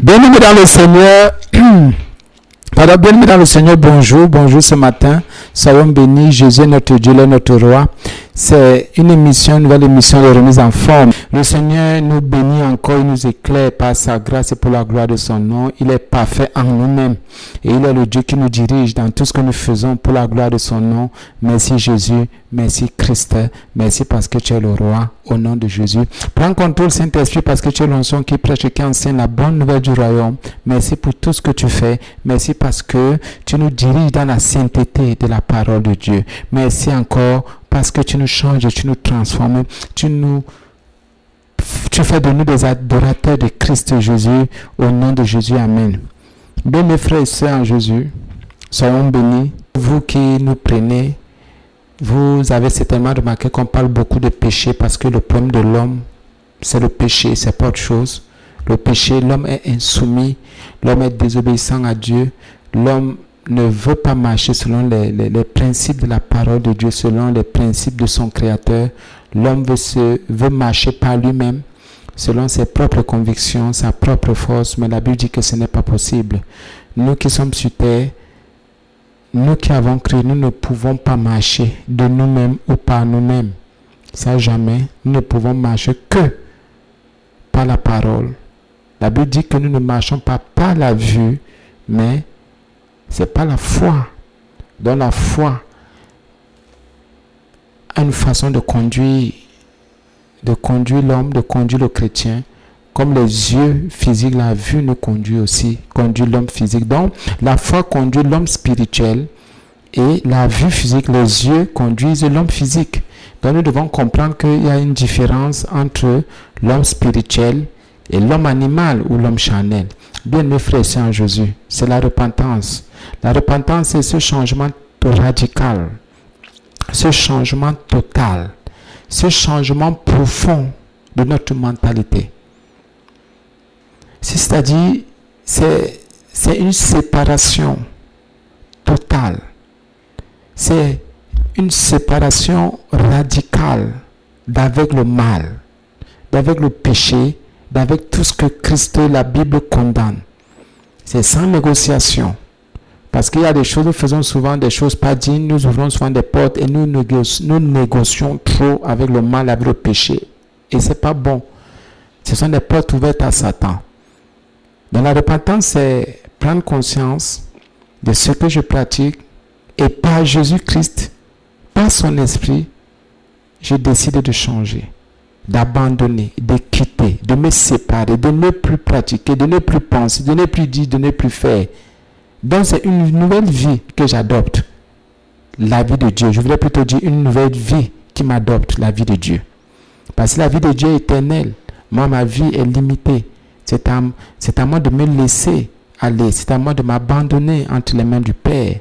Bien-aimés dans le Seigneur, bien-aimés dans le Seigneur, bonjour ce matin. Soyons bénis, Jésus notre Dieu, notre roi. C'est une nouvelle émission de remise en forme. Le Seigneur nous bénit encore, il nous éclaire par sa grâce et pour la gloire de son nom. Il est parfait en nous-mêmes et il est le Dieu qui nous dirige dans tout ce que nous faisons pour la gloire de son nom. Merci Jésus, merci Christ, merci parce que tu es le roi au nom de Jésus. Prends contrôle Saint-Esprit parce que tu es l'onction qui prêche et qui enseigne la bonne nouvelle du royaume. Merci pour tout ce que tu fais. Merci parce que tu nous diriges dans la sainteté de la parole de Dieu. Merci encore parce que tu nous changes, tu nous transformes, tu fais de nous des adorateurs de Christ Jésus, au nom de Jésus, Amen. Bien mes frères et sœurs en Jésus, soyons bénis. Vous qui nous prenez, vous avez certainement remarqué qu'on parle beaucoup de péché parce que le problème de l'homme, c'est le péché, c'est pas autre chose. Le péché, l'homme est insoumis, l'homme est désobéissant à Dieu, l'homme ne veut pas marcher selon les principes de la parole de Dieu, selon les principes de son Créateur. L'homme veut marcher par lui-même, selon ses propres convictions, sa propre force, mais la Bible dit que ce n'est pas possible. Nous qui sommes sur terre, nous qui avons créé, nous ne pouvons pas marcher de nous-mêmes ou par nous-mêmes. Ça jamais, nous ne pouvons marcher que par la parole. La Bible dit que nous ne marchons pas par la vue, mais c'est pas la foi. Dans la foi a une façon de conduire l'homme, de conduire le chrétien, comme les yeux physiques, la vue nous conduit aussi, conduit l'homme physique. Donc, la foi conduit l'homme spirituel et la vue physique, les yeux conduisent l'homme physique. Donc, nous devons comprendre qu'il y a une différence entre l'homme spirituel et l'homme animal ou l'homme charnel. Bien mes frères et sœurs en Jésus, c'est la repentance. La repentance, c'est ce changement radical, ce changement total, ce changement profond de notre mentalité. C'est-à-dire, c'est une séparation totale. C'est une séparation radicale d'avec le mal, d'avec le péché, d'avec tout ce que Christ et la Bible condamnent. C'est sans négociation. Parce qu'il y a des choses, nous faisons souvent des choses pas dignes, nous ouvrons souvent des portes et nous négocions trop avec le mal, avec le péché. Et ce n'est pas bon. Ce sont des portes ouvertes à Satan. Dans la repentance, c'est prendre conscience de ce que je pratique et par Jésus-Christ, par son esprit, je décide de changer, d'abandonner, de quitter, de me séparer, de ne plus pratiquer, de ne plus penser, de ne plus dire, de ne plus faire. Donc c'est une nouvelle vie que j'adopte, la vie de Dieu. Je voudrais plutôt dire une nouvelle vie qui m'adopte, la vie de Dieu. Parce que la vie de Dieu est éternelle. Moi, ma vie est limitée. C'est à moi de me laisser aller. C'est à moi de m'abandonner entre les mains du Père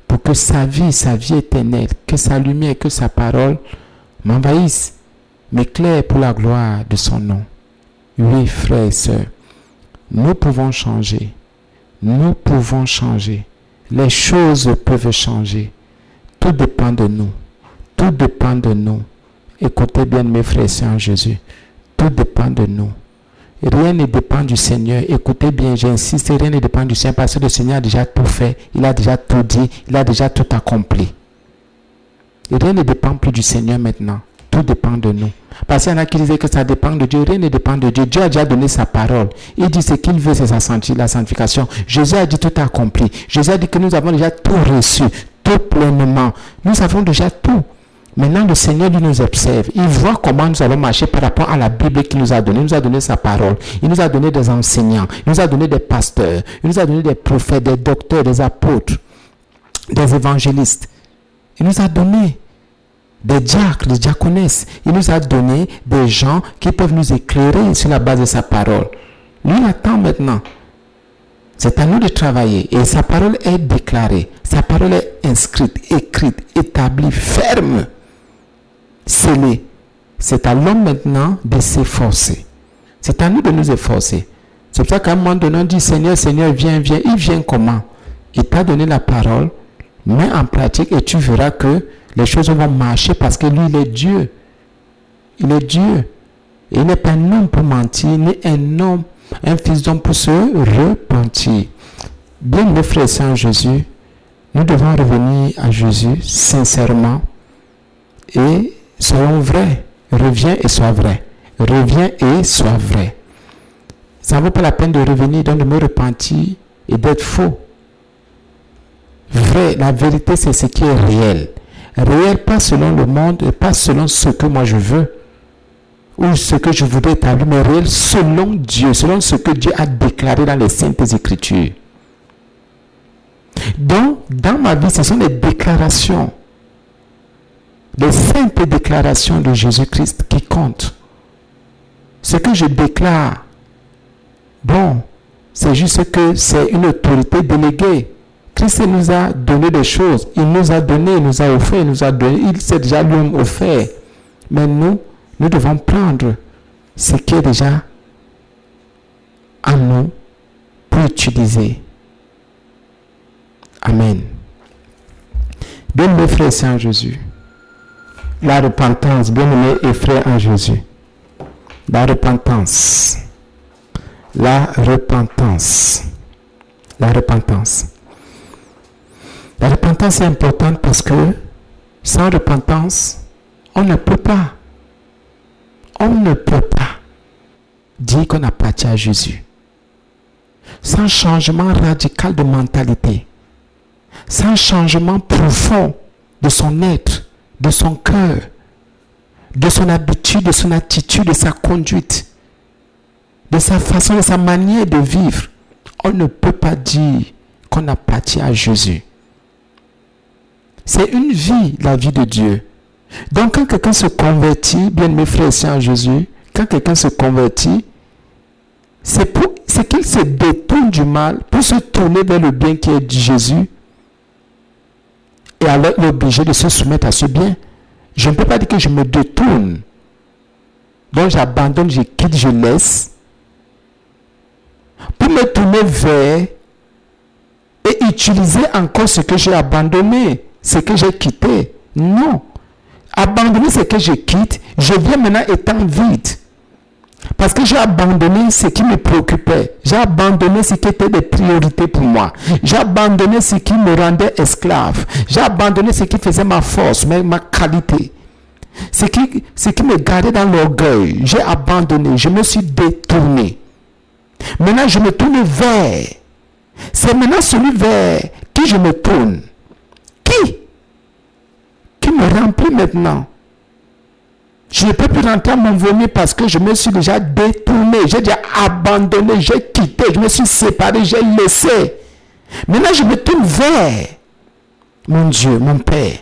pour que sa vie éternelle, que sa lumière, que sa parole m'envahissent, m'éclairent pour la gloire de son nom. Oui, frères et sœurs, nous pouvons changer. Nous pouvons changer. Les choses peuvent changer. Tout dépend de nous. Tout dépend de nous. Écoutez bien mes frères et sœurs en Jésus. Tout dépend de nous. Rien ne dépend du Seigneur. Écoutez bien, j'insiste, rien ne dépend du Seigneur parce que le Seigneur a déjà tout fait. Il a déjà tout dit. Il a déjà tout accompli. Et rien ne dépend plus du Seigneur maintenant. Tout dépend de nous. Parce qu'il y en a qui disaient que ça dépend de Dieu. Rien ne dépend de Dieu. Dieu a déjà donné sa parole. Il dit ce qu'il veut, c'est la sanctification. Jésus a dit tout accompli. Jésus a dit que nous avons déjà tout reçu, tout pleinement. Nous avons déjà tout. Maintenant, le Seigneur lui nous observe. Il voit comment nous allons marcher par rapport à la Bible qu'il nous a donnée. Il nous a donné sa parole. Il nous a donné des enseignants. Il nous a donné des pasteurs. Il nous a donné des prophètes, des docteurs, des apôtres, des évangélistes. Il nous a donné des diacres, des diaconesses. Il nous a donné des gens qui peuvent nous éclairer sur la base de sa parole. Lui, il attend maintenant. C'est à nous de travailler. Et sa parole est déclarée. Sa parole est inscrite, écrite, établie, ferme, scellée. C'est à l'homme maintenant de s'efforcer. C'est à nous de nous efforcer. C'est pour ça qu'à un moment donné, on dit, Seigneur, Seigneur, viens, viens. Il vient comment? Il t'a donné la parole, mets en pratique et tu verras que les choses vont marcher parce que lui, il est Dieu. Il est Dieu. Et il n'est pas un homme pour mentir, ni un homme Un fils d'homme pour se repentir. Bien, mes frères et sœurs en Jésus, nous devons revenir à Jésus sincèrement et soyons vrais. Reviens et sois vrai. Reviens et sois vrai. Ça ne vaut pas la peine de revenir, donc de me repentir et d'être faux. Vrai, la vérité, c'est ce qui est réel. Réel, pas selon le monde, et pas selon ce que moi je veux, ou ce que je voudrais établir, mais réel selon Dieu, selon ce que Dieu a déclaré dans les Saintes Écritures. Donc, dans ma vie, ce sont des déclarations, des saintes déclarations de Jésus-Christ qui comptent. Ce que je déclare, bon, c'est juste que c'est une autorité déléguée. Christ nous a donné des choses. Il nous a donné, il nous a offert, il nous a donné. Il s'est déjà lui-même offert. Mais nous devons prendre ce qui est déjà en nous pour utiliser. Amen. Bien-aimés frères et sœurs en Jésus, la repentance, bien-aimés et frères en Jésus, la repentance, la repentance, la repentance. La repentance est importante parce que sans repentance, on ne peut pas dire qu'on appartient à Jésus. Sans changement radical de mentalité, sans changement profond de son être, de son cœur, de son habitude, de son attitude, de sa conduite, de sa façon, de sa manière de vivre, on ne peut pas dire qu'on appartient à Jésus. C'est une vie, la vie de Dieu. Donc quand quelqu'un se convertit, bien mes frères et sœurs en Jésus, quand quelqu'un se convertit, c'est qu'il se détourne du mal pour se tourner vers le bien qui est de Jésus. Et alors il est obligé de se soumettre à ce bien. Je ne peux pas dire que je me détourne. Donc j'abandonne, je quitte, je laisse. Pour me tourner vers et utiliser encore ce que j'ai abandonné, ce que j'ai quitté. Non. Abandonner ce que je quitte, je viens maintenant étant vide. Parce que j'ai abandonné ce qui me préoccupait. J'ai abandonné ce qui était des priorités pour moi. J'ai abandonné ce qui me rendait esclave. J'ai abandonné ce qui faisait ma force, ma qualité. Ce qui me gardait dans l'orgueil. J'ai abandonné. Je me suis détourné. Maintenant, je me tourne vers. C'est maintenant celui vers qui je me tourne. Qui me remplit maintenant. Je ne peux plus rentrer à mon vomi parce que je me suis déjà détourné, j'ai déjà abandonné, j'ai quitté, je me suis séparé, j'ai laissé. Maintenant, je me tourne vers mon Dieu, mon Père.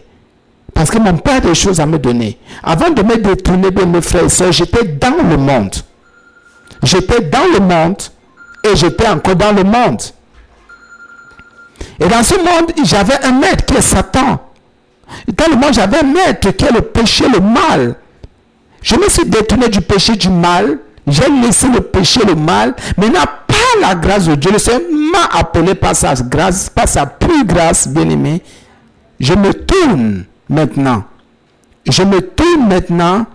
Parce que mon Père a des choses à me donner. Avant de me détourner de mes frères et sœurs, j'étais dans le monde. J'étais dans le monde et j'étais encore dans le monde. Et dans ce monde, j'avais un maître qui est Satan. Dans le monde, j'avais un maître qui est le péché, le mal. Je me suis détourné du péché, du mal. J'ai laissé le péché, le mal. Maintenant, par la grâce de Dieu, le Seigneur m'a appelé par sa grâce, par sa plus grâce, bien-aimé. Je me tourne maintenant. Je me tourne maintenant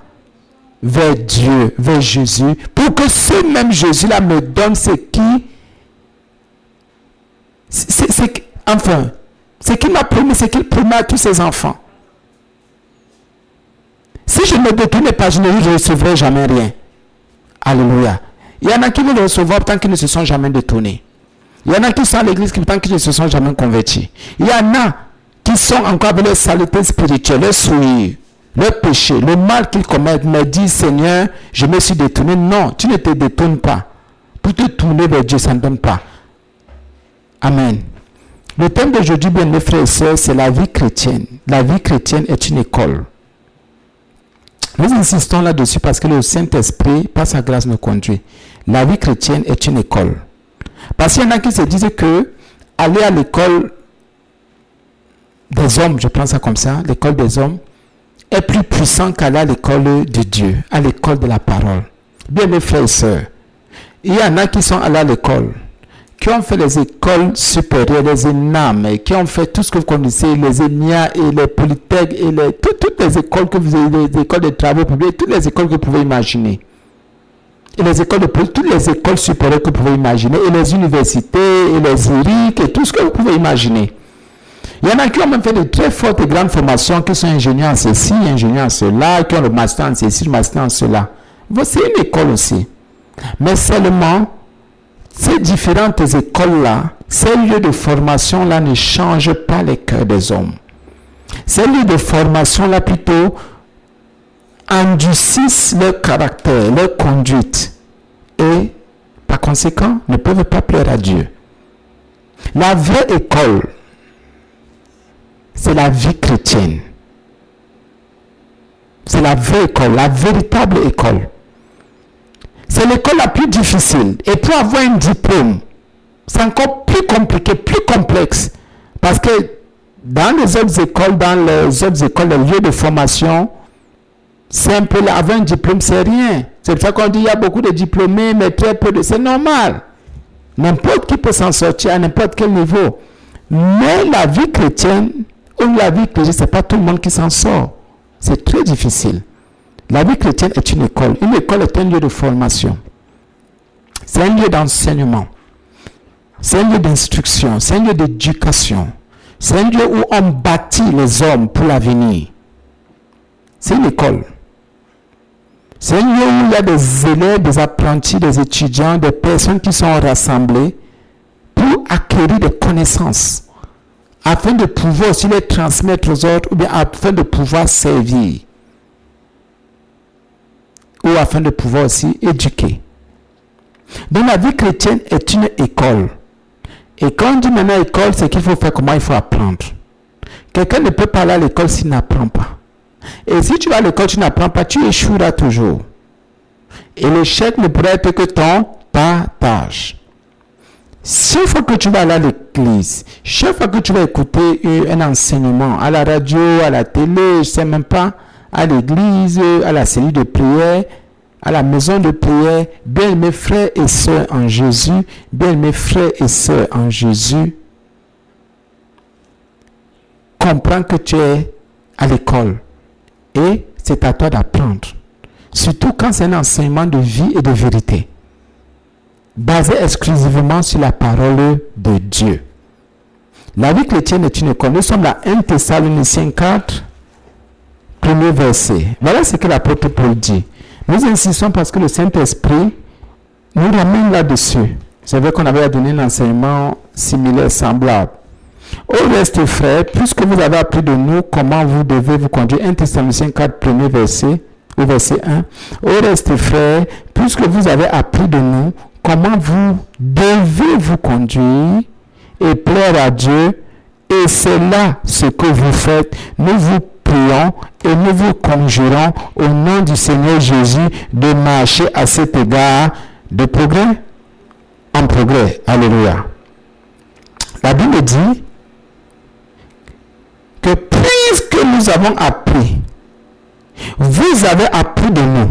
vers Dieu, vers Jésus, pour que ce même Jésus-là me donne ce qui... Enfin, ce qu'il m'a promis, c'est qu'il promet à tous ses enfants. Si je ne me détourne pas, je ne recevrai jamais rien. Alléluia. Il y en a qui vont le recevoir tant qu'ils ne se sont jamais détournés. Il y en a qui sont à l'église tant qu'ils ne se sont jamais convertis. Il y en a qui sont encore avec leur saleté spirituelle, leur souillure, leur péché, le mal qu'ils commettent, me disent, Seigneur, je me suis détourné. Non, tu ne te détournes pas. Pour te tourner vers Dieu, ça ne donne pas. Amen. Le thème d'aujourd'hui, bien mes frères et sœurs, c'est la vie chrétienne. La vie chrétienne est une école. Nous insistons là-dessus parce que le Saint-Esprit, par sa grâce, nous conduit. La vie chrétienne est une école. Parce qu'il y en a qui se disent que aller à l'école des hommes, je prends ça comme ça, l'école des hommes, est plus puissant qu'aller à l'école de Dieu, à l'école de la parole. Bien mes frères et sœurs, il y en a qui sont allés à l'école, qui ont fait les écoles supérieures, les ENAM, qui ont fait tout ce que vous connaissez, les ENIA et les Polytech et toutes les écoles que vous avez, les écoles de travaux publics, toutes les écoles que vous pouvez imaginer. Et les écoles de police, toutes les écoles supérieures que vous pouvez imaginer, et les universités, et les IRIC, et tout ce que vous pouvez imaginer. Il y en a qui ont même fait de très fortes et grandes formations, qui sont ingénieurs en ceci, ingénieurs en cela, qui ont le master en ceci, le master en cela. C'est une école aussi. Mais seulement, ces différentes écoles-là, ces lieux de formation-là ne changent pas les cœurs des hommes. Ces lieux de formation-là, plutôt, endurcissent leur caractère, leur conduite. Et, par conséquent, ne peuvent pas plaire à Dieu. La vraie école, c'est la vie chrétienne. C'est la vraie école, la véritable école. C'est l'école la plus difficile. Et pour avoir un diplôme, c'est encore plus compliqué, plus complexe. Parce que dans les autres écoles, les lieux de formation, c'est un peu là, avoir un diplôme, c'est rien. C'est pour ça qu'on dit qu'il y a beaucoup de diplômés, mais très peu de... C'est normal. N'importe qui peut s'en sortir à n'importe quel niveau. Mais la vie chrétienne, ou la vie chrétienne, ce n'est pas tout le monde qui s'en sort. C'est très difficile. La vie chrétienne est une école. Une école est un lieu de formation. C'est un lieu d'enseignement. C'est un lieu d'instruction. C'est un lieu d'éducation. C'est un lieu où on bâtit les hommes pour l'avenir. C'est une école. C'est un lieu où il y a des élèves, des apprentis, des étudiants, des personnes qui sont rassemblées pour acquérir des connaissances afin de pouvoir aussi les transmettre aux autres ou bien afin de pouvoir servir ou afin de pouvoir aussi éduquer. Donc la vie chrétienne est une école. Et quand on dit maintenant école, c'est qu'il faut faire comment il faut apprendre. Quelqu'un ne peut pas aller à l'école s'il n'apprend pas. Et si tu vas à l'école, tu n'apprends pas, tu échoueras toujours. Et l'échec ne pourrait être que ton partage. Chaque fois que tu vas aller à l'église, chaque fois que tu vas écouter un enseignement à la radio, à la télé, je ne sais même pas, à l'église, à la cellule de prière, à la maison de prière, bien mes frères et sœurs en Jésus, bien mes frères et sœurs en Jésus, comprends que tu es à l'école et c'est à toi d'apprendre. Surtout quand c'est un enseignement de vie et de vérité, basé exclusivement sur la parole de Dieu. La vie chrétienne est une école. Nous sommes à 1 Thessaloniciens 4, premier verset. Voilà ce que l'apôtre Paul dit. Nous insistons parce que le Saint-Esprit nous ramène là-dessus. C'est vrai qu'on avait donné un enseignement similaire, semblable. Au reste, frères, puisque vous avez appris de nous comment vous devez vous conduire, 1 Thessaloniciens 4, premier verset, au verset 1. Au reste, frères, puisque vous avez appris de nous comment vous devez vous conduire et plaire à Dieu, et c'est là ce que vous faites, nous vous prions et nous vous conjurons au nom du Seigneur Jésus de marcher à cet égard de progrès en progrès. Alléluia. La Bible dit que puisque nous avons appris, vous avez appris de nous.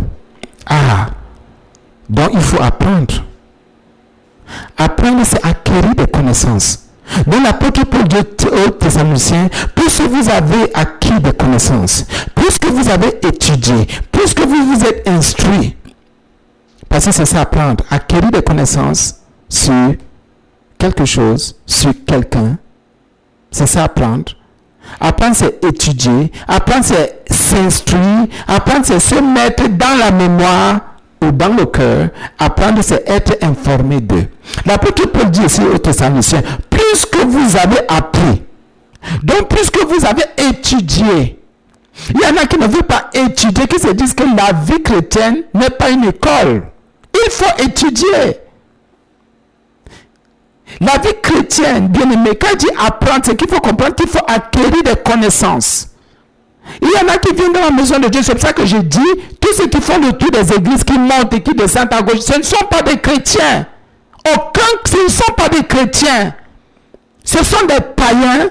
Donc il faut apprendre. Apprendre, c'est acquérir des connaissances. Donc l'apôtre Paul dit aux Thessaloniciens, puisque vous avez acquis des connaissances, puisque vous avez étudié, puisque vous vous êtes instruit, parce que c'est ça apprendre, acquérir des connaissances sur quelque chose, sur quelqu'un, c'est ça apprendre. Apprendre, c'est étudier, apprendre, c'est s'instruire, apprendre, c'est se mettre dans la mémoire ou dans le cœur. Apprendre, c'est être informé d'eux. L'apôtre Paul dit ici aux Thessaloniciens, puisque vous avez appris, donc puisque vous avez étudié, il y en a qui ne veulent pas étudier, qui se disent que la vie chrétienne n'est pas une école. Il faut étudier. La vie chrétienne, bien aimé, quand il dit apprendre, c'est qu'il faut comprendre qu'il faut acquérir des connaissances. Il y en a qui viennent dans la maison de Dieu, c'est pour ça que je dis, tous ceux qui font le tour des églises, qui montent et qui descendent à gauche, ce ne sont pas des chrétiens. Ce ne sont pas des chrétiens. Ce sont des païens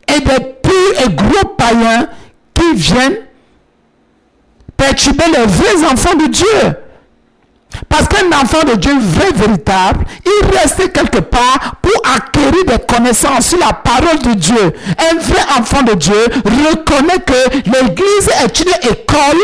et des purs et gros païens qui viennent perturber les vrais enfants de Dieu. Parce qu'un enfant de Dieu vrai, véritable, il reste quelque part pour acquérir des connaissances sur la parole de Dieu. Un vrai enfant de Dieu reconnaît que l'église est une école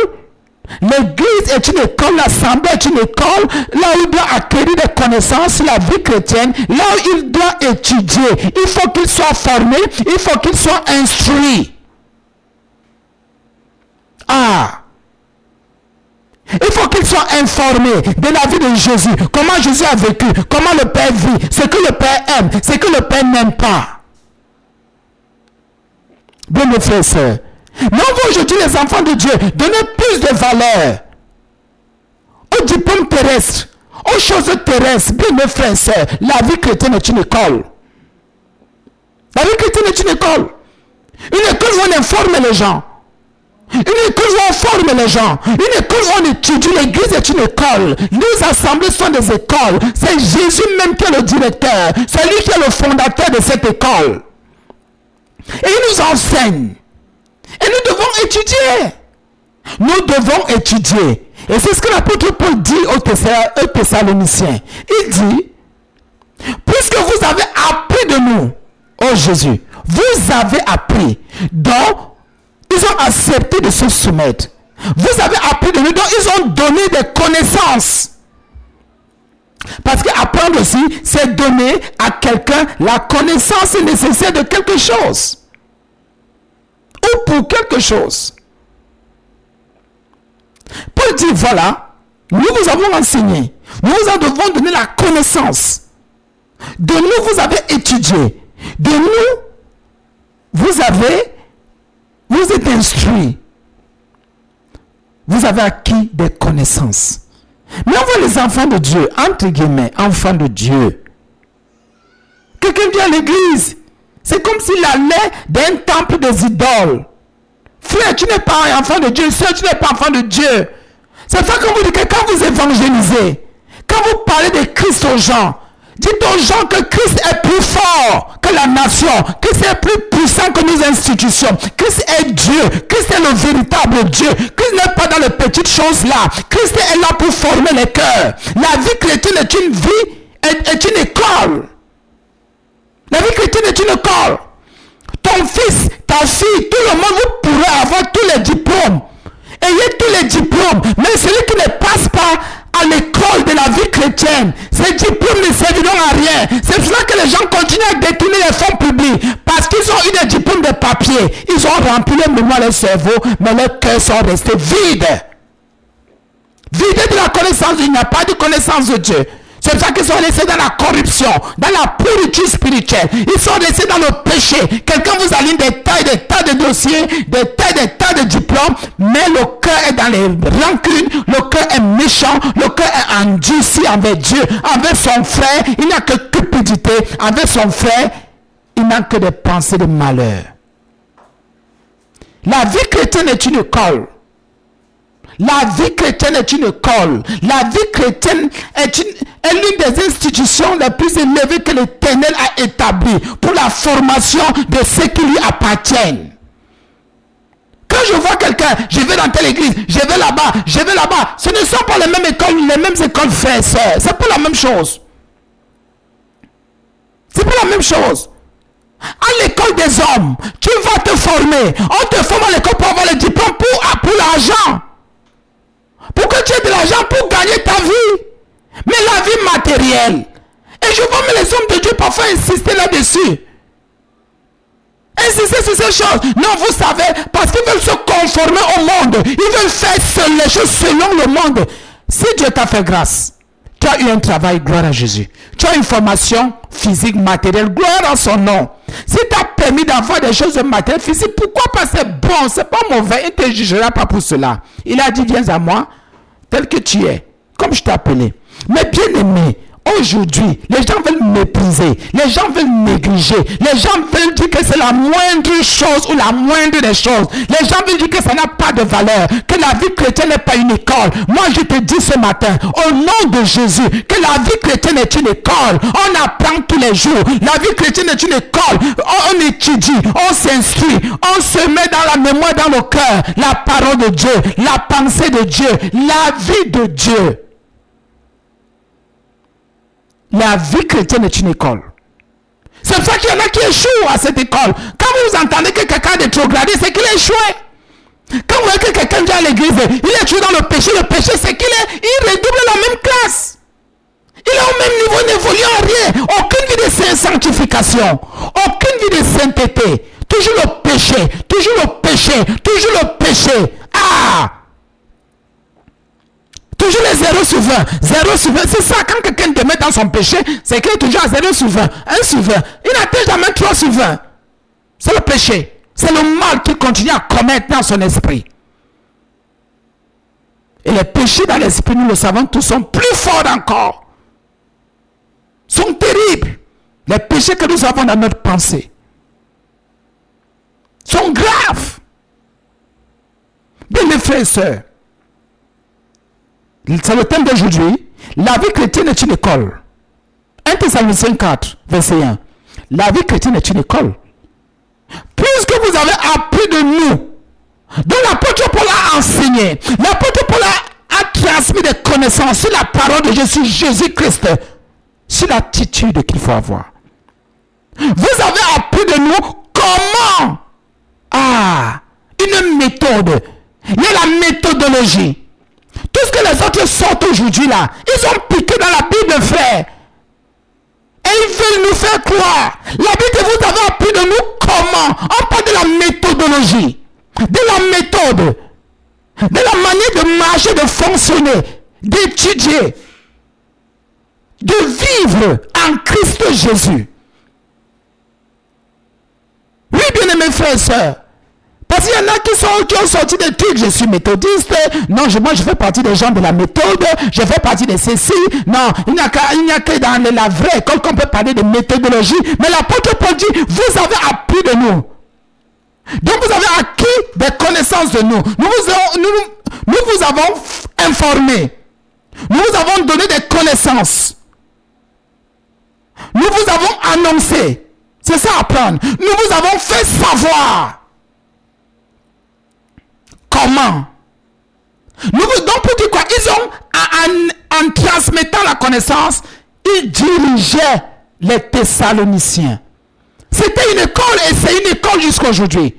L'église est une école, l'assemblée est une école, là où il doit acquérir des connaissances sur la vie chrétienne, là où il doit étudier. Il faut qu'il soit formé, il faut qu'il soit instruit. Il faut qu'il soit informé de la vie de Jésus, comment Jésus a vécu, comment le Père vit, ce que le Père aime, ce que le Père n'aime pas. Bien mes frères et sœurs, mais on veut aujourd'hui les enfants de Dieu donner plus de valeur aux diplômes terrestres, aux choses terrestres. Bien mes frères et sœurs, la vie chrétienne est une école. La vie chrétienne est une école. Une école où on informe les gens. Une école où on forme les gens. Une école où on étudie. L'église est une école. Nos assemblées sont des écoles. C'est Jésus même qui est le directeur. C'est lui qui est le fondateur de cette école. Et il nous enseigne. Et nous devons étudier. Nous devons étudier. Et c'est ce que l'apôtre Paul dit aux Thessaloniciens. Il dit, puisque vous avez appris de nous, oh Jésus, vous avez appris, donc ils ont accepté de se soumettre. Vous avez appris de nous, donc ils ont donné des connaissances. Parce qu'apprendre aussi, c'est donner à quelqu'un la connaissance nécessaire de quelque chose. Ou pour quelque chose. Paul dit, voilà, nous vous avons enseigné. Nous vous devons donner la connaissance. De nous, vous avez étudié. De nous, vous êtes instruits. Vous avez acquis des connaissances. Mais on voit les enfants de Dieu, entre guillemets, enfants de Dieu. Quelqu'un vient à l'église. C'est comme s'il allait d'un temple des idoles. Frère, tu n'es pas un enfant de Dieu. Sœur, tu n'es pas enfant de Dieu. C'est ça qu'on vous dit que quand vous évangélisez, quand vous parlez de Christ aux gens, dites aux gens que Christ est plus fort que la nation. Christ est plus puissant que nos institutions. Christ est Dieu. Christ est le véritable Dieu. Christ n'est pas dans les petites choses là. Christ est là pour former les cœurs. La vie chrétienne est une vie, est une école. La vie chrétienne est une école. Ton fils, ta fille, tout le monde, vous pourrez avoir tous les diplômes. Ayez tous les diplômes. Mais celui qui ne passe pas à l'école de la vie chrétienne, ces diplômes ne serviront à rien. C'est pour cela que les gens continuent à détourner les fonds publics. Parce qu'ils ont eu des diplômes de papier. Ils ont rempli leur mémoire, leur cerveau, mais leurs cœurs sont restés vides. Vidés de la connaissance. Il n'y a pas de connaissance de Dieu. C'est pour ça qu'ils sont restés dans la corruption, dans la pourriture spirituelle. Ils sont restés dans le péché. Quelqu'un vous aligne des tas de dossiers, des tas de diplômes, mais le cœur est dans les rancunes, le cœur est méchant, le cœur est endurci envers Dieu, envers son frère. Il n'a que cupidité. Envers son frère, il n'a que des pensées de malheur. La vie chrétienne est une école. La vie chrétienne est une école. La vie chrétienne est l'une des institutions les plus élevées que l'Éternel a établies pour la formation de ceux qui lui appartiennent. Quand je vois quelqu'un, je vais dans telle église, je vais là-bas, ce ne sont pas les mêmes écoles frères et sœurs. C'est pas la même chose. C'est pas la même chose. À l'école des hommes, tu vas te former. On te forme à l'école pour avoir le diplôme pour l'argent. Pour que tu aies de l'argent pour gagner ta vie. Mais la vie matérielle. Et je vois mais les hommes de Dieu parfois insister là-dessus. Insister sur ces choses. Non, vous savez, parce qu'ils veulent se conformer au monde. Ils veulent faire les choses selon le monde. Si Dieu t'a fait grâce, tu as eu un travail, gloire à Jésus. Tu as une formation physique, matérielle, gloire à son nom. Si tu as permis d'avoir des choses matérielles, physiques, pourquoi pas? C'est bon, c'est pas mauvais. Il ne te jugera pas pour cela. Il a dit, viens à moi, tel que tu es, comme je t'ai appelé. Mais bien aimé, aujourd'hui, les gens veulent mépriser, les gens veulent négliger, les gens veulent dire que c'est la moindre chose ou la moindre des choses. Les gens veulent dire que ça n'a pas de valeur, que la vie chrétienne n'est pas une école. Moi, je te dis ce matin, au nom de Jésus, que la vie chrétienne est une école. On apprend tous les jours. La vie chrétienne est une école. On étudie, on s'instruit, on se met dans la mémoire, dans le cœur, la parole de Dieu, la pensée de Dieu, la vie de Dieu. La vie chrétienne est une école. C'est pour ça qu'il y en a qui échouent à cette école. Quand vous entendez que quelqu'un est rétrogradé, c'est qu'il a échoué. Quand vous voyez que quelqu'un vient à l'église, il est toujours dans le péché c'est il redouble la même classe. Il est au même niveau, il n'évolue en rien. Aucune vie de sanctification, aucune vie de sainteté. Toujours le péché, toujours le péché, toujours le péché. Toujours les 0 sur 20. 0 sur 20, c'est ça, quand quelqu'un te met dans son péché, c'est qu'il est toujours à 0 sur 20, 1 sur 20. Il n'atteint jamais 3 sur 20. C'est le péché. C'est le mal qu'il continue à commettre dans son esprit. Et les péchés dans l'esprit, nous le savons tous, sont plus forts encore. Sont terribles. Les péchés que nous avons dans notre pensée sont graves. Bien mes frères et sœurs, c'est le thème d'aujourd'hui. La vie chrétienne est une école. 1 Thessaloniciens 4, verset 1. La vie chrétienne est une école. Puisque vous avez appris de nous, dont l'apôtre Paul a enseigné, l'apôtre Paul a transmis des connaissances sur la parole de Jésus-Christ, sur l'attitude qu'il faut avoir. Vous avez appris de nous comment une méthode. Il y a la méthodologie. Tout ce que les autres sortent aujourd'hui là, ils ont piqué dans la Bible, frère. Et ils veulent nous faire croire. La Bible, vous avez appris de nous comment. On parle de la méthodologie, de la méthode, de la manière de marcher, de fonctionner, d'étudier, de vivre en Christ Jésus. Oui, bien aimés frères et sœurs. Parce qu'il y en a qui ont sorti des trucs. Je suis méthodiste. Non, moi je fais partie des gens de la méthode. Je fais partie de ceci. Non, il n'y a que dans la vraie école qu'on peut parler de méthodologie. Mais l'apôtre Paul dit, vous avez appris de nous. Donc vous avez acquis des connaissances de nous. Nous vous avons informé. Nous vous avons donné des connaissances. Nous vous avons annoncé. C'est ça apprendre. Nous vous avons fait savoir. Comment? Donc pour dire quoi? Ils ont, en transmettant la connaissance, ils dirigeaient les Thessaloniciens. C'était une école et c'est une école jusqu'à aujourd'hui.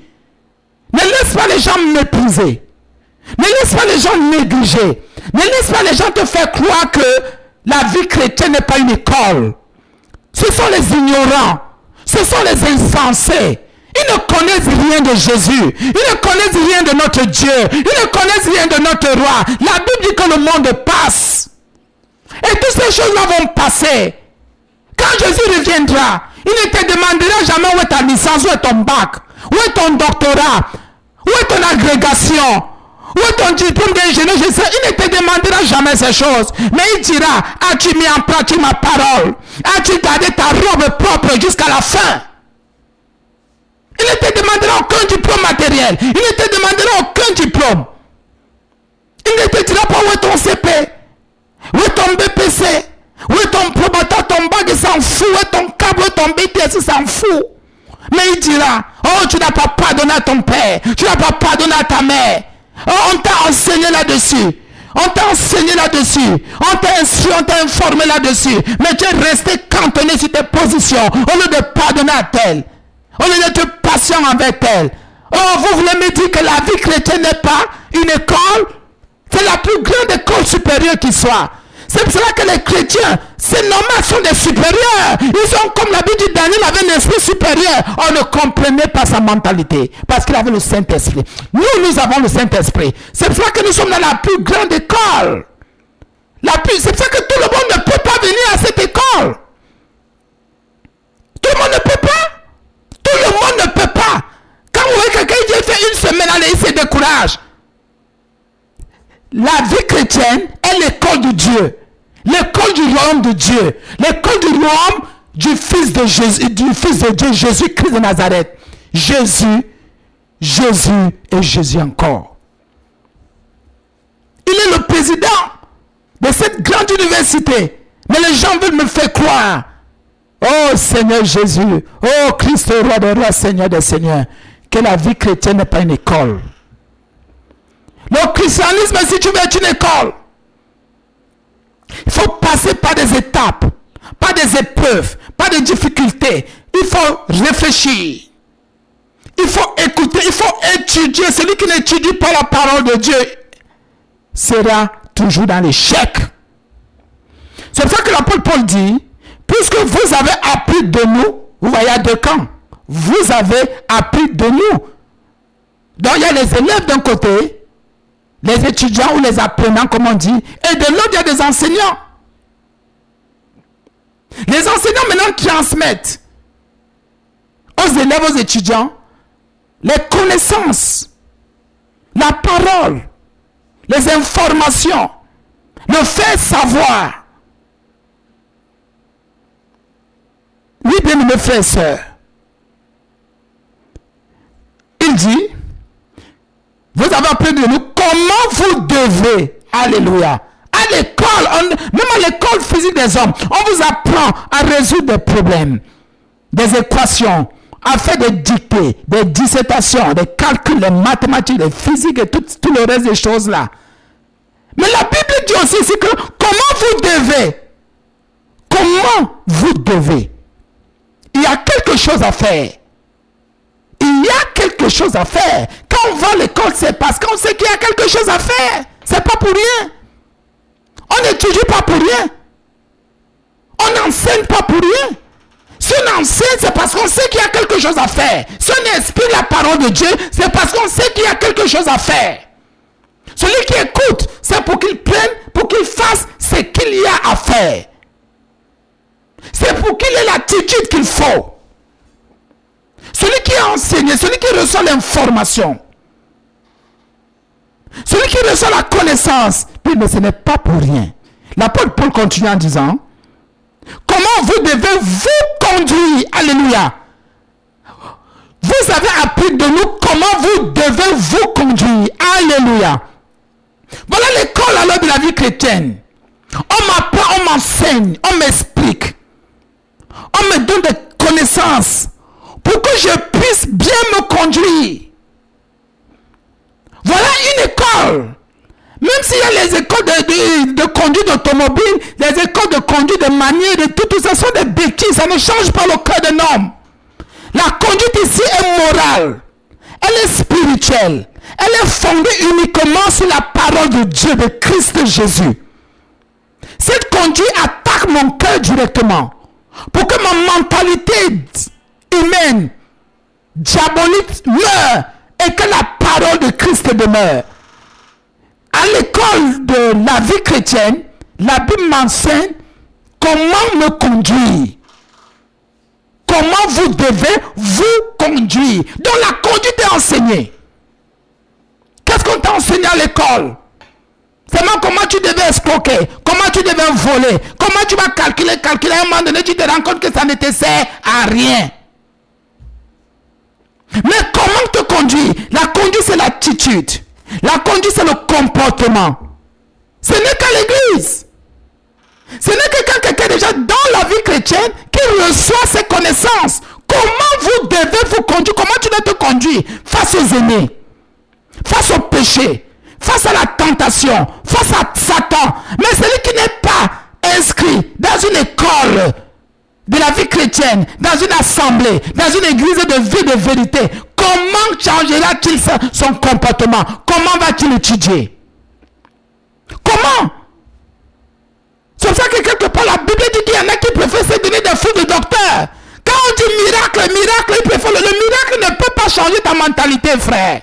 Ne laisse pas les gens mépriser. Ne laisse pas les gens négliger. Ne laisse pas les gens te faire croire que la vie chrétienne n'est pas une école. Ce sont les ignorants. Ce sont les insensés. Ils ne connaissent rien de Jésus. Ils ne connaissent rien de notre Dieu. Ils ne connaissent rien de notre roi. La Bible dit que le monde passe. Et toutes ces choses-là vont passer. Quand Jésus reviendra, il ne te demandera jamais où est ta licence, où est ton bac, où est ton doctorat, où est ton agrégation, où est ton diplôme d'ingénieur. Il ne te demandera jamais ces choses. Mais il dira, as-tu mis en pratique ma parole? As-tu gardé ta robe propre jusqu'à la fin? Il ne te demandera aucun diplôme matériel. Il ne te demandera aucun diplôme. Il ne te dira pas où est ton CP, où est ton BPC, où est ton promoteur, ton bac, il s'en fout, où est ton câble, où est ton BTS, il s'en fout. Mais il dira, oh, tu n'as pas pardonné à ton père, tu n'as pas pardonné à ta mère. Oh, on t'a enseigné là-dessus. On t'a enseigné là-dessus. On t'a instruit, on t'a informé là-dessus. Mais tu es resté cantonné sur tes positions au lieu de pardonner à tel. Au lieu d'être patient avec elle. Oh, vous voulez me dire que la vie chrétienne n'est pas une école? C'est la plus grande école supérieure qui soit. C'est pour cela que les chrétiens, c'est normal, sont des supérieurs. Ils sont comme la Bible dit, Daniel avait un esprit supérieur. On ne comprenait pas sa mentalité. Parce qu'il avait le Saint-Esprit. Nous avons le Saint-Esprit. C'est pour cela que nous sommes dans la plus grande école. C'est pour ça que tout le monde ne peut pas venir à cette école. Tout le monde ne peut pas. Tout le monde ne peut pas. Quand vous voyez quelqu'un qui fait une semaine, allez, il se décourage. La vie chrétienne est l'école de Dieu. L'école du royaume de Dieu. L'école du royaume du Fils de Jésus, du Fils de Dieu, Jésus-Christ de Nazareth. Jésus, Jésus et Jésus encore. Il est le président de cette grande université. Mais les gens veulent me faire croire. Oh Seigneur Jésus, oh Christ, roi des rois, Seigneur des seigneurs, que la vie chrétienne n'est pas une école. Le christianisme, si tu veux, est une école. Il faut passer par des étapes, par des épreuves, par des difficultés. Il faut réfléchir. Il faut écouter, il faut étudier. Celui qui n'étudie pas la parole de Dieu sera toujours dans l'échec. C'est pour ça que l'apôtre Paul dit, puisque vous avez appris de nous, vous voyez, il y a deux camps. Vous avez appris de nous. Donc il y a les élèves d'un côté, les étudiants ou les apprenants, comme on dit, et de l'autre, il y a des enseignants. Les enseignants maintenant transmettent aux élèves, aux étudiants, les connaissances, la parole, les informations, le fait savoir. Oui, bien aimés frères et sœurs, il dit, vous avez appris de nous comment vous devez, alléluia, à l'école, même à l'école physique des hommes, on vous apprend à résoudre des problèmes, des équations, à faire des dictées, des dissertations, des calculs, des mathématiques, des physiques et tout le reste des choses là. Mais la Bible dit aussi que comment vous devez, il y a quelque chose à faire. Il y a quelque chose à faire. Quand on va à l'école, c'est parce qu'on sait qu'il y a quelque chose à faire. C'est pas pour rien. On n'étudie pas pour rien. On n'enseigne pas pour rien. Si on enseigne, c'est parce qu'on sait qu'il y a quelque chose à faire. Si on explique la parole de Dieu, c'est parce qu'on sait qu'il y a quelque chose à faire. Celui qui écoute, c'est pour qu'il prenne, pour qu'il fasse ce qu'il y a à faire. C'est pour qu'il ait l'attitude qu'il faut. Celui qui est enseigné, celui qui reçoit l'information, celui qui reçoit la connaissance, mais ce n'est pas pour rien. L'apôtre Paul continue en disant, comment vous devez vous conduire, alléluia. Vous avez appris de nous comment vous devez vous conduire, alléluia. Voilà l'école alors de la vie chrétienne. On m'apprend, on m'enseigne, on m'explique. On me donne des connaissances pour que je puisse bien me conduire. Voilà une école. Même s'il y a les écoles de conduite d'automobile, les écoles de conduite de manière, de tout ça sont des bêtises. Ça ne change pas le cœur d'un homme. La conduite ici est morale. Elle est spirituelle. Elle est fondée uniquement sur la parole de Dieu, de Christ Jésus. Cette conduite attaque mon cœur directement. Pour que ma mentalité humaine, diabolique, meure et que la parole de Christ demeure. À l'école de la vie chrétienne, la Bible m'enseigne comment me conduire. Comment vous devez vous conduire. Donc la conduite est enseignée. Qu'est-ce qu'on t'a enseigné à l'école? Seulement comment tu devais escroquer, comment tu devais voler, comment tu vas calculer, à un moment donné, tu te rends compte que ça ne te sert à rien. Mais comment te conduire? La conduite, c'est l'attitude. La conduite, c'est le comportement. Ce n'est qu'à l'église. Ce n'est que quand quelqu'un est déjà dans la vie chrétienne qui reçoit ses connaissances. Comment vous devez vous conduire? Comment tu dois te conduire face aux aînés, face au péché, face à la tentation, face à Satan. Mais celui qui n'est pas inscrit dans une école de la vie chrétienne, dans une assemblée, dans une église de vie de vérité, comment changera-t-il son comportement? Comment va-t-il étudier? Comment? C'est pour ça que quelque part la Bible dit qu'il y en a qui préfèrent se donner des fous de docteur. Quand on dit miracle, ils préfèrent le miracle ne peut pas changer ta mentalité, frère.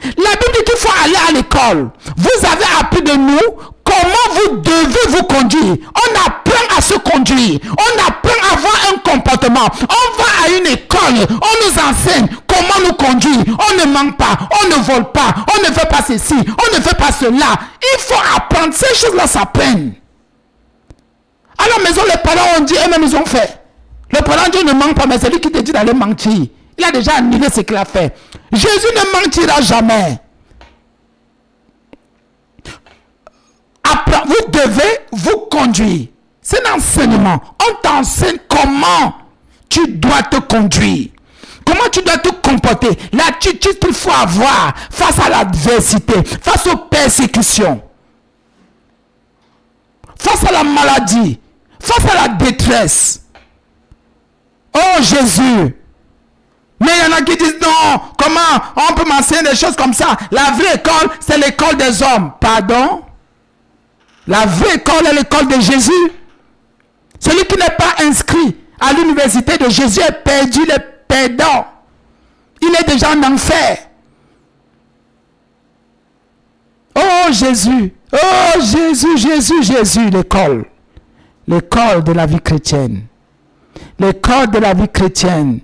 La Bible dit qu'il faut aller à l'école. Vous avez appris de nous comment vous devez vous conduire. On apprend à se conduire. On apprend à avoir un comportement. On va à une école. On nous enseigne comment nous conduire. On ne ment pas. On ne vole pas. On ne fait pas ceci. On ne fait pas cela. Il faut apprendre. Ces choses-là s'apprennent. À la maison, les parents ont dit, eux-mêmes ils ont fait. Le parent dit ne ment pas, mais c'est lui qui te dit d'aller mentir. Il a déjà annulé ce qu'il a fait. Jésus ne mentira jamais. Après, vous devez vous conduire. C'est un enseignement. On t'enseigne comment tu dois te conduire. Comment tu dois te comporter. L'attitude qu'il faut avoir face à l'adversité, face aux persécutions, face à la maladie, face à la détresse. Oh Jésus, Mais il y en a qui disent non, comment on peut m'enseigner des choses comme ça? La vraie école, c'est l'école des hommes. Pardon? La vraie école est l'école de Jésus. Celui qui n'est pas inscrit à l'université de Jésus est perdu, il est perdant. Il est déjà en enfer. Oh Jésus, oh Jésus, Jésus, Jésus, l'école. L'école de la vie chrétienne. L'école de la vie chrétienne.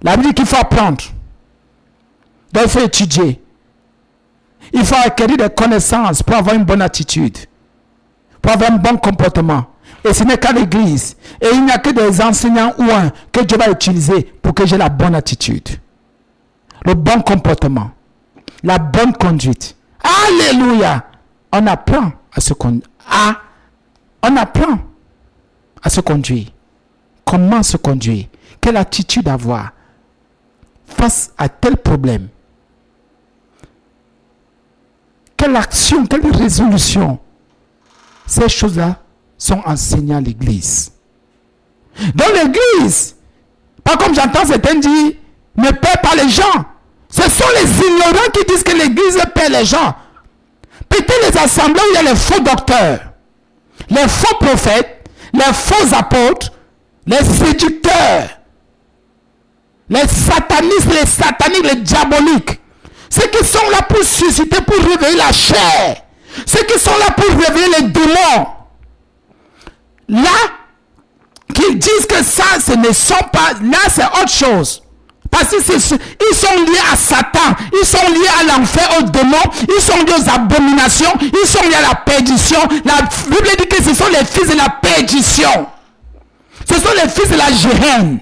La vie qu'il faut apprendre. Donc il faut étudier. Il faut acquérir des connaissances pour avoir une bonne attitude. Pour avoir un bon comportement. Et ce n'est qu'à l'église. Et il n'y a que des enseignants ou un que Dieu va utiliser pour que j'ai la bonne attitude. Le bon comportement. La bonne conduite. Alléluia. On apprend à se conduire. On apprend à se conduire. Comment se conduire? Quelle attitude avoir face à tel problème? Quelle action, quelle résolution? Ces choses-là sont enseignées à l'église. Dans l'église, pas comme j'entends certains dire, ne paie pas les gens. Ce sont les ignorants qui disent que l'église paie les gens. Peut-être les assemblées où il y a les faux docteurs, les faux prophètes, les faux apôtres, les séducteurs, les satanistes, les sataniques, les diaboliques. Ceux qui sont là pour susciter, pour réveiller la chair. Ceux qui sont là pour réveiller les démons. Là, qu'ils disent que ça, ce ne sont pas... Là, c'est autre chose. Parce qu'ils sont liés à Satan. Ils sont liés à l'enfer, aux démons. Ils sont liés aux abominations. Ils sont liés à la perdition. La Bible dit que ce sont les fils de la perdition. Ce sont les fils de la géhenne.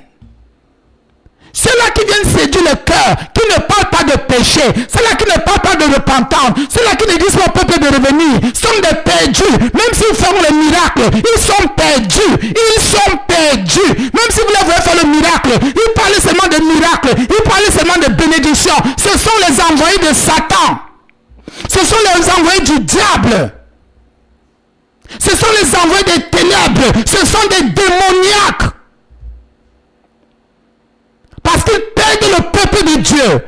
Ceux-là qui viennent séduire le cœur, qui ne parlent pas de péché, ceux-là qui ne parlent pas de repentance, ceux-là qui ne disent pas au peuple de revenir, sont des perdus. Même s'ils font les miracles, ils sont perdus. Ils sont perdus. Même si vous les voyez faire le miracle, ils parlent seulement de miracles, ils parlent seulement de bénédictions. Ce sont les envoyés de Satan. Ce sont les envoyés du diable. Ce sont les envoyés des ténèbres. Ce sont des démoniaques. Parce qu'ils perdent le peuple de Dieu.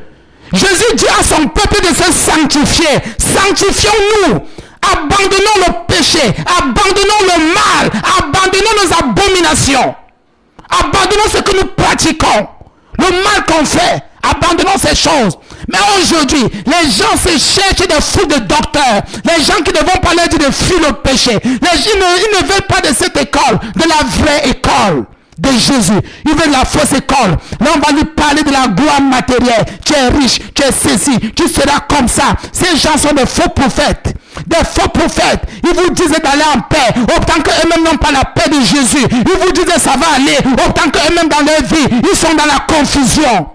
Jésus dit à son peuple de se sanctifier. Sanctifions-nous. Abandonnons le péché. Abandonnons le mal. Abandonnons nos abominations. Abandonnons ce que nous pratiquons. Le mal qu'on fait. Abandonnons ces choses. Mais aujourd'hui, les gens se cherchent des fous de docteurs. Les gens qui ne vont pas leur dire de fuir le péché. Ils ne veulent pas de cette école. De la vraie école de Jésus. Il veut la fausse école. Là, on va lui parler de la gloire matérielle. Tu es riche, tu es ceci, tu seras comme ça. Ces gens sont des faux prophètes. Des faux prophètes. Ils vous disent d'aller en paix, autant qu'eux-mêmes n'ont pas la paix de Jésus. Ils vous disent ça va aller, autant qu'eux-mêmes dans leur vie, ils sont dans la confusion.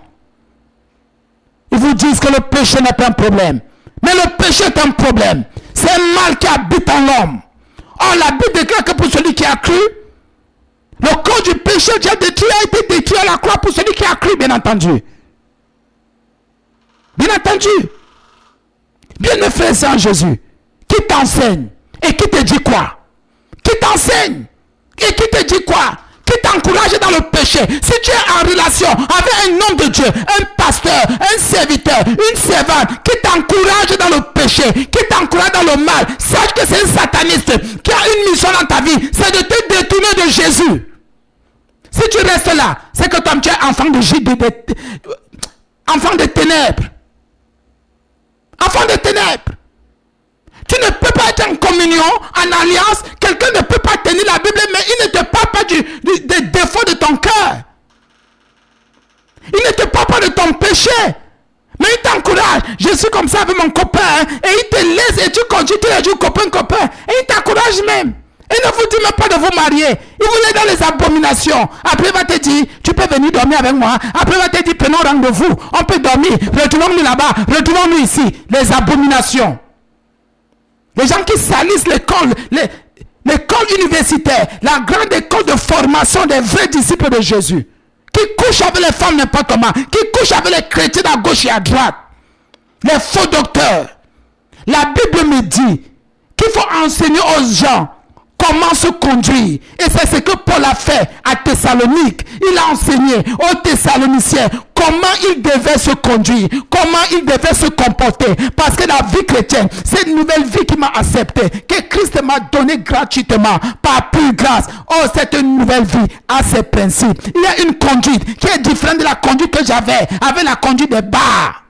Ils vous disent que le péché n'est pas un problème. Mais le péché est un problème. C'est un mal qui habite en l'homme. Or, la Bible déclare que pour celui qui a cru, le corps du péché déjà détruit a été détruit à la croix pour celui qui a cru, bien entendu. Bien entendu. Bien le frère Saint Jésus, qui t'enseigne et qui te dit quoi? Qui t'enseigne et qui te dit quoi? Qui t'encourage dans le péché. Si tu es en relation avec un homme de Dieu, un pasteur, un serviteur, une servante, qui t'encourage dans le péché, qui t'encourage dans le mal, sache que c'est un sataniste qui a une mission dans ta vie, c'est de te détourner de Jésus. Si tu restes là, c'est que toi tu es enfant enfant de ténèbres. Enfant de ténèbres. Tu ne peux pas être en communion, en alliance. Quelqu'un ne peut pas tenir la Bible, mais il ne te parle pas des défauts de ton cœur. Il ne te parle pas de ton péché. Mais il t'encourage. Je suis comme ça avec mon copain. Hein, et il te laisse et tu continues tous les jours, copain. Et il t'encourage même. Il ne vous dit même pas de vous marier. Il vous met dans les abominations. Après, il va te dire, tu peux venir dormir avec moi. Après, il va te dire, prenons rendez-vous. On peut dormir. Retournons-nous là-bas. Retournons-nous ici. Les abominations. Les gens qui salissent l'école, l'école universitaire, la grande école de formation des vrais disciples de Jésus, qui couchent avec les femmes n'importe comment, qui couchent avec les chrétiens à gauche et à droite, les faux docteurs. La Bible me dit qu'il faut enseigner aux gens comment se conduire. Et c'est ce que Paul a fait à Thessalonique. Il a enseigné aux Thessaloniciens comment ils devaient se conduire, comment ils devaient se comporter. Parce que la vie chrétienne, c'est une nouvelle vie qui m'a accepté, que Christ m'a donné gratuitement, par pure grâce. Oh, c'est une nouvelle vie à ses principes. Il y a une conduite qui est différente de la conduite que j'avais, avec la conduite des bars,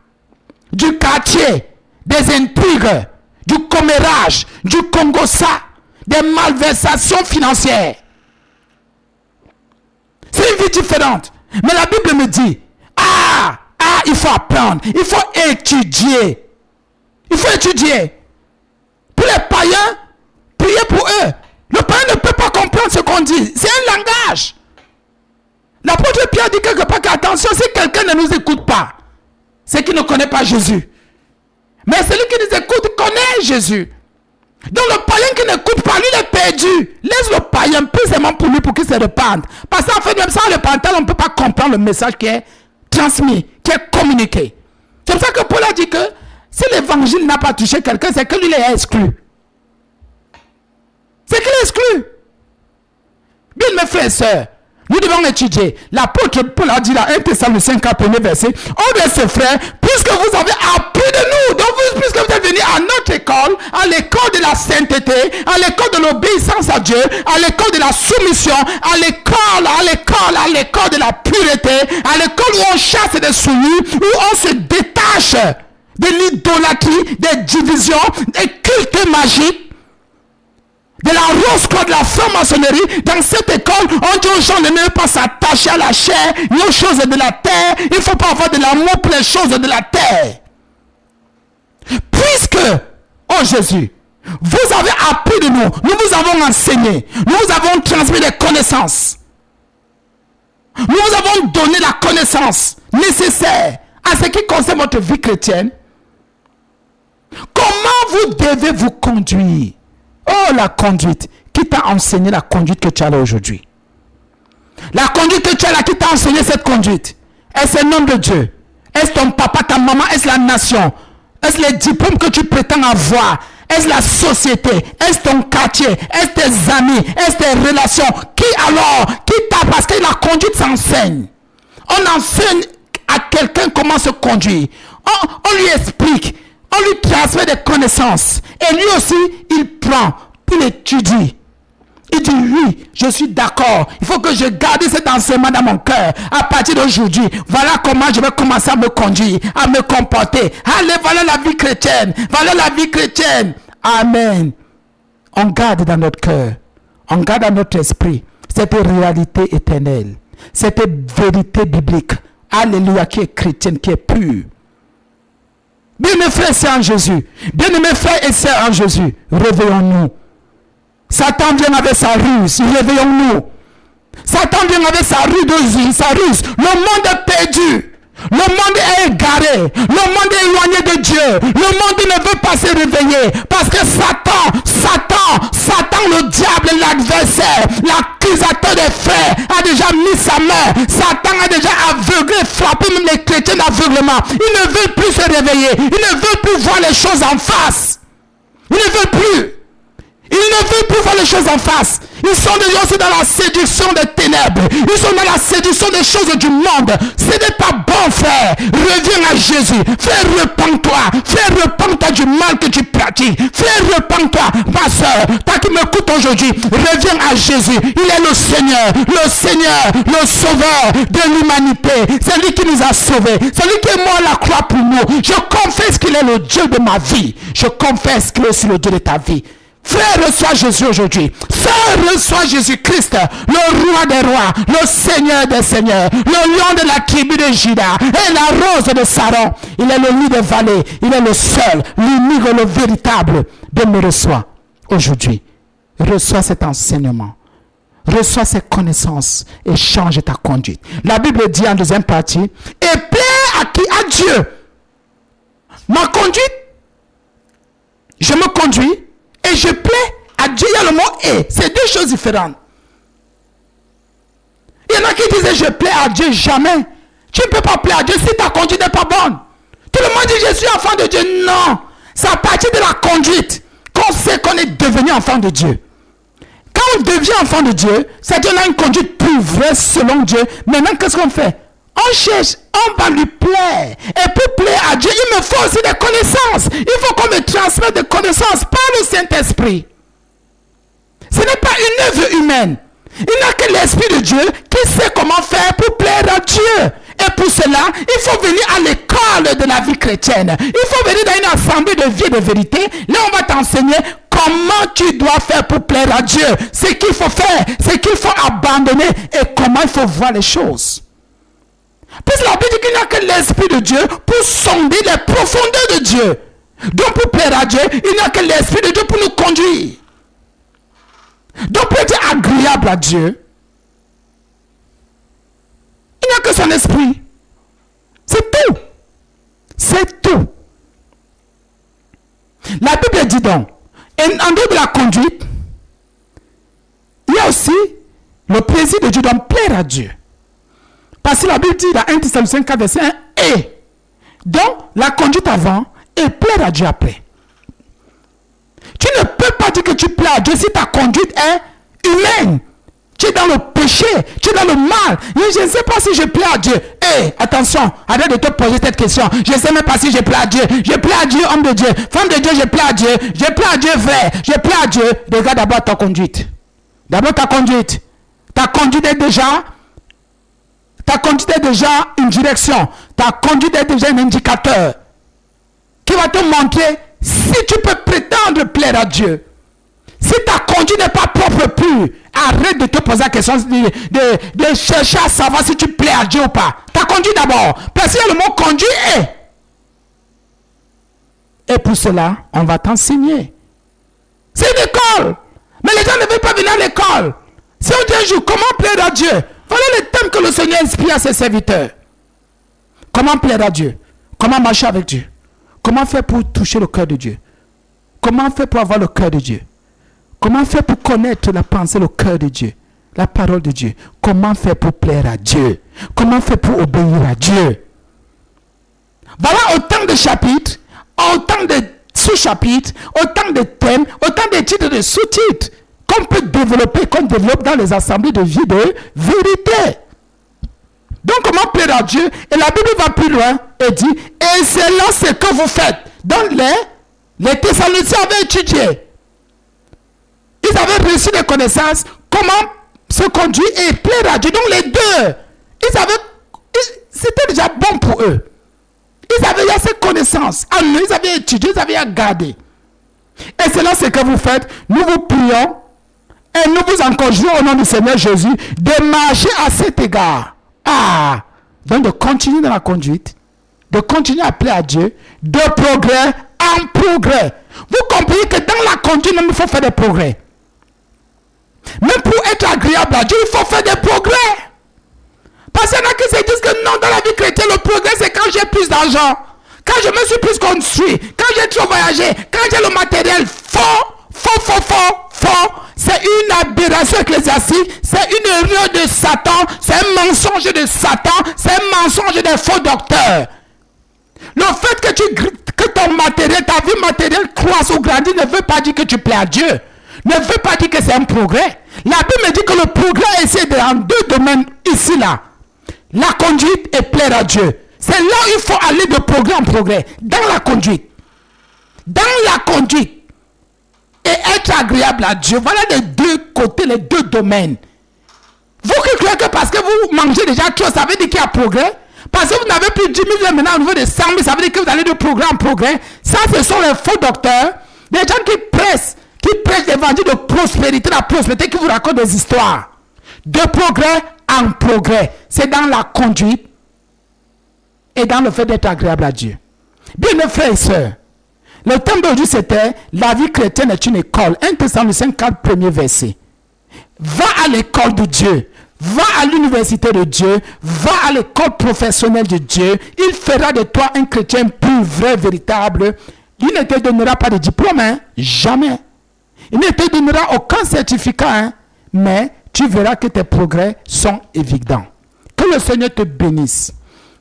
du quartier, des intrigues, du commérage, du congossa, des malversations financières. C'est une vie différente. Mais la Bible me dit, il faut apprendre, il faut étudier. Il faut étudier. Pour les païens, priez pour eux. Le païen ne peut pas comprendre ce qu'on dit. C'est un langage. L'apôtre Pierre dit quelque part qu'attention, si quelqu'un ne nous écoute pas, c'est qu'il ne connaît pas Jésus. Mais celui qui nous écoute connaît Jésus. Donc le païen qui n'écoute pas, lui, il est perdu. Laisse le païen précisément pour lui, pour qu'il se repente. Parce qu'en fait, même sans repentir, on ne peut pas comprendre le message qui est transmis, qui est communiqué. C'est pour ça que Paul a dit que si l'évangile n'a pas touché quelqu'un, c'est que lui, il est exclu. C'est qu'il est exclu. Bien, mes frères et sœurs, nous devons étudier. L'apôtre Paul a dit là, 1 Thessaloniciens 4, 1er verset, oh bien ses frères, puisque vous avez appris de nous, donc puisque vous êtes venus à notre école, à l'école de la sainteté, à l'école de l'obéissance à Dieu, à l'école de la soumission, à l'école de la pureté, à l'école où on chasse des soumis, où on se détache de l'idolâtrie, des divisions, des cultes magiques, de la rose-croix, de la franc-maçonnerie. Dans cette école, on dit aux gens de ne pas s'attacher à la chair, ni aux choses de la terre. Il ne faut pas avoir de l'amour pour les choses de la terre. Puisque, oh Jésus, vous avez appris de nous, nous vous avons enseigné, nous vous avons transmis des connaissances. Nous vous avons donné la connaissance nécessaire à ce qui concerne votre vie chrétienne. Comment vous devez vous conduire? Oh, la conduite. Qui t'a enseigné la conduite que tu as là aujourd'hui? La conduite que tu as là, qui t'a enseigné cette conduite? Est-ce le nom de Dieu? Est-ce ton papa, ta maman? Est-ce la nation? Est-ce les diplômes que tu prétends avoir? Est-ce la société? Est-ce ton quartier? Est-ce tes amis? Est-ce tes relations? Qui alors? Qui t'a? Parce que la conduite s'enseigne. On enseigne à quelqu'un comment se conduire. On lui explique. On lui transmet des connaissances. Et lui aussi, il prend, il étudie. Il dit oui, je suis d'accord. Il faut que je garde cet enseignement dans mon cœur. À partir d'aujourd'hui, voilà comment je vais commencer à me conduire, à me comporter. Allez, voilà la vie chrétienne. Voilà la vie chrétienne. Amen. On garde dans notre cœur, on garde dans notre esprit cette réalité éternelle, cette vérité biblique. Alléluia, qui est chrétienne, qui est pure. Bien-aimés frères et sœurs en Jésus, bien-aimés frères et sœurs en Jésus, réveillons-nous. Satan vient avec sa ruse, réveillons-nous. Satan vient avec sa ruse. Le monde est perdu. Le monde est égaré. Le monde est éloigné de Dieu. Le monde ne veut pas se réveiller. Parce que Satan, le diable, l'adversaire, l'accusateur des frères, a déjà mis sa main. Satan a déjà aveuglé, frappé même les chrétiens d'aveuglement. Ils ne veulent plus se réveiller. Ils ne veulent plus voir les choses en face. Ils ne veulent plus. Ils ne veulent plus voir les choses en face. Ils sont déjà aussi dans la séduction des ténèbres. Ils sont dans la séduction des choses du monde. Ce n'est pas bon, frère. Reviens à Jésus. Frère, repens-toi. Frère, repens-toi du mal que tu pratiques. Frère, repens-toi. Ma soeur, toi qui m'écoutes aujourd'hui, reviens à Jésus. Il est le Seigneur, le Sauveur de l'humanité. C'est lui qui nous a sauvés. C'est lui qui est mort à la croix pour nous. Je confesse qu'il est le Dieu de ma vie. Je confesse qu'il est aussi le Dieu de ta vie. Frère, reçois Jésus aujourd'hui. Sœur, reçois Jésus-Christ, le roi des rois, le Seigneur des seigneurs, le lion de la tribu de Juda et la rose de Saron. Il est le lit des vallées. Il est le seul, l'unique, le véritable. Dieu me reçoit aujourd'hui. Reçois cet enseignement. Reçois ces connaissances et change ta conduite. La Bible dit en deuxième partie, et plaît à qui? À Dieu. Ma conduite, je me conduis. Et je plais à Dieu. Il y a le mot et. C'est deux choses différentes. Il y en a qui disaient je plais à Dieu. Jamais. Tu ne peux pas plaire à Dieu si ta conduite n'est pas bonne. Tout le monde dit je suis enfant de Dieu. Non. C'est à partir de la conduite qu'on sait qu'on est devenu enfant de Dieu. on devient enfant de Dieu, c'est-à-dire on a une conduite plus vraie selon Dieu. Maintenant, qu'est-ce qu'on fait? On cherche, on va lui plaire. Et pour plaire à Dieu, il me faut aussi des connaissances. Il faut qu'on me transmette des connaissances par le Saint-Esprit. Ce n'est pas une œuvre humaine. Il n'y a que l'Esprit de Dieu qui sait comment faire pour plaire à Dieu. Et pour cela, il faut venir à l'école de la vie chrétienne. Il faut venir dans une assemblée de vie et de vérité. Là, on va t'enseigner comment tu dois faire pour plaire à Dieu. Ce qu'il faut faire, ce qu'il faut abandonner et comment il faut voir les choses. Parce que la Bible dit qu'il n'y a que l'Esprit de Dieu pour sonder les profondeurs de Dieu. Donc pour plaire à Dieu, il n'y a que l'Esprit de Dieu pour nous conduire. Donc pour être agréable à Dieu, il n'y a que son esprit. C'est tout. C'est tout. La Bible dit donc, en dehors de la conduite, il y a aussi le plaisir de Dieu, donc plaire à Dieu. Parce que la Bible dit dans 1 Thessaloniciens 4, verset 1, et. Donc, la conduite avant et plaire à Dieu après. Tu ne peux pas dire que tu plais à Dieu si ta conduite est humaine. Tu es dans le péché, tu es dans le mal. Je ne sais pas si je plais à Dieu. Attention, arrête de te poser cette question. Je ne sais même pas si je plais à Dieu. Je plais à Dieu, homme de Dieu. Femme de Dieu, je plais à Dieu. Je plais à Dieu, frère. Je plais à Dieu. Regarde d'abord ta conduite. D'abord ta conduite. Ta conduite est déjà une direction. Ta conduite est déjà un indicateur qui va te montrer si tu peux prétendre plaire à Dieu. Si ta conduite n'est pas propre plus, arrête de te poser la question de chercher à savoir si tu plais à Dieu ou pas. Ta conduite d'abord. Parce qu'il y a le mot conduit et pour cela, on va t'enseigner. C'est une école. Mais les gens ne veulent pas venir à l'école. Si on dit un jour, comment plaire à Dieu? Voilà le thème que le Seigneur inspire à ses serviteurs. Comment plaire à Dieu? Comment marcher avec Dieu? Comment faire pour toucher le cœur de Dieu? Comment faire pour avoir le cœur de Dieu? Comment faire pour connaître la pensée, le cœur de Dieu, la parole de Dieu? Comment faire pour plaire à Dieu? Comment faire pour obéir à Dieu? Voilà autant de chapitres, autant de sous-chapitres, autant de thèmes, autant de titres de sous-titres qu'on peut développer, qu'on développe dans les assemblées de vie de vérité. Donc comment plaire à Dieu? Et la Bible va plus loin et dit, et c'est là ce que vous faites. Donc les Thessaloniciens avaient étudié. Ils avaient reçu des connaissances, comment se conduire et plaire à Dieu. Donc les deux, c'était déjà bon pour eux. Ils avaient eu ces connaissances. Alors, ils avaient étudié, ils avaient gardé. Et c'est là ce que vous faites. Nous vous prions et nous vous encourageons au nom du Seigneur Jésus de marcher à cet égard. Donc de continuer dans la conduite, de continuer à plaire à Dieu, de progrès en progrès. Vous comprenez que dans la conduite, il faut faire des progrès. Même pour être agréable à Dieu, il faut faire des progrès. Parce qu'il y en a qui se disent que non, dans la vie chrétienne, le progrès, c'est quand j'ai plus d'argent, quand je me suis plus construit, quand j'ai trop voyagé, quand j'ai le matériel. Faux. C'est une aberration ecclésiastique, c'est une erreur de Satan, c'est un mensonge de Satan, c'est un mensonge des faux docteurs. Le fait que ton matériel, ta vie matérielle croisse ou grandit ne veut pas dire que tu plais à Dieu. Ne veut pas dire que c'est un progrès. La Bible me dit que le progrès est dans deux domaines ici là. La conduite et plaire à Dieu. C'est là où il faut aller de progrès en progrès. Dans la conduite. Dans la conduite. Et être agréable à Dieu. Voilà les deux côtés, les deux domaines. Vous qui croyez que parce que vous mangez déjà trop, ça veut dire qu'il y a progrès. Parce que vous n'avez plus 10 000 maintenant au niveau de 100 000, ça veut dire que vous allez de progrès en progrès. Ça, ce sont les faux docteurs. Des gens qui prêchent l'évangile de prospérité, la prospérité qui vous racontent des histoires. De progrès en progrès. C'est dans la conduite et dans le fait d'être agréable à Dieu. Bien, mes frères et sœurs, le thème d'aujourd'hui c'était la vie chrétienne est une école. 1 Thessaloniciens 4, premier verset. Va à l'école de Dieu. Va à l'université de Dieu. Va à l'école professionnelle de Dieu. Il fera de toi un chrétien plus vrai, véritable. Il ne te donnera pas de diplôme, hein? Jamais. Il ne te donnera aucun certificat, hein? Mais tu verras que tes progrès sont évidents. Que le Seigneur te bénisse.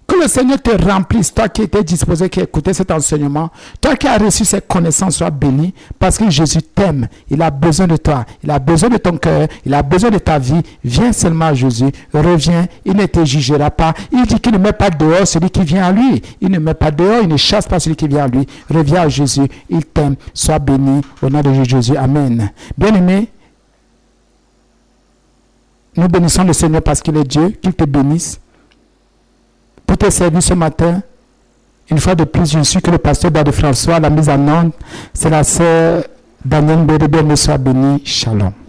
Que le Seigneur te remplisse, toi qui étais disposé, qui écoutais cet enseignement, toi qui as reçu ces connaissances, sois béni, parce que Jésus t'aime, il a besoin de toi, il a besoin de ton cœur, il a besoin de ta vie. Viens seulement à Jésus, reviens, il ne te jugera pas. Il dit qu'il ne met pas dehors celui qui vient à lui, il ne met pas dehors, il ne chasse pas celui qui vient à lui. Reviens à Jésus, il t'aime, sois béni au nom de Jésus, amen. Bien-aimé, nous bénissons le Seigneur parce qu'il est Dieu, qu'il te bénisse. Pour te servir ce matin, une fois de plus, je suis que le pasteur Bade François, la mise en onde, c'est la sœur Danielle Bédébé, soit béni, shalom.